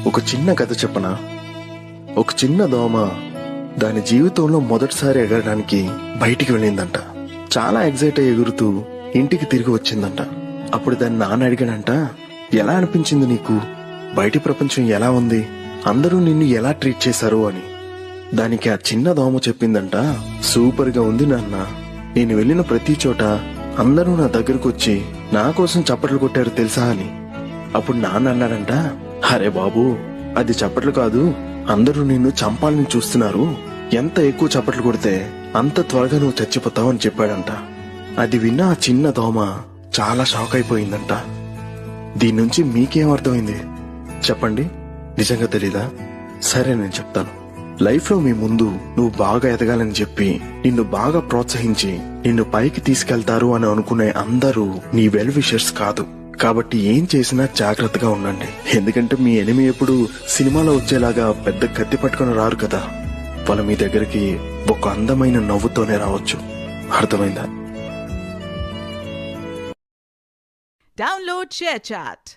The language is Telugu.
ఒక చిన్న కథ చెప్పనా? ఒక చిన్న దోమ దాని జీవితంలో మొదటిసారి ఎగరడానికి బయటికి వెళ్ళిందంట. చాలా ఎగ్జైట్ అయ్యి ఎగురుతూ ఇంటికి తిరిగి వచ్చిందంట. అప్పుడు దాని నాన్న అడిగాడంట, ఎలా అనిపించింది నీకు? బయటి ప్రపంచం ఎలా ఉంది? అందరూ నిన్ను ఎలా ట్రీట్ చేశారు అని. దానికి ఆ చిన్న దోమ చెప్పిందంట, సూపర్ గా ఉంది నాన్న. నేను వెళ్ళిన ప్రతి చోట అందరూ నా దగ్గరకు వచ్చి నా కోసం చప్పట్లు కొట్టారు తెలుసా అని. అప్పుడు నాన్న అన్నాడంట, అరే బాబు, అది చప్పట్లు కాదు, అందరూ నిన్ను చంపాలని చూస్తున్నారు. ఎంత ఎక్కువ చప్పట్లు కొడితే అంత త్వరగా నువ్వు చచ్చిపోతావు అని చెప్పాడంట. అది విన్న ఆ చిన్న దోమ చాలా షాక్ అయిపోయిందంట. దీని నుంచి మీకేం అర్థమైంది చెప్పండి? నిజంగా తెలీదా? సరే, నేను చెప్తాను. లైఫ్ లో మీ ముందు నువ్వు బాగా ఎదగాలని చెప్పి నిన్ను బాగా ప్రోత్సహించి నిన్ను పైకి తీసుకెళ్తారు అని అనుకునే అందరూ నీ వెల్ విషర్స్ కాదు. కాబట్టి ఏం చేసినా జాగ్రత్తగా ఉండండి. ఎందుకంటే మీ ఎనిమి ఎప్పుడు సినిమాలో వచ్చేలాగా పెద్ద కత్తి పట్టుకుని రారు కదా. వాళ్ళు మీ దగ్గరికి ఒక అందమైన నవ్వుతోనే రావచ్చు. అర్థమైందా? Download ShareChat.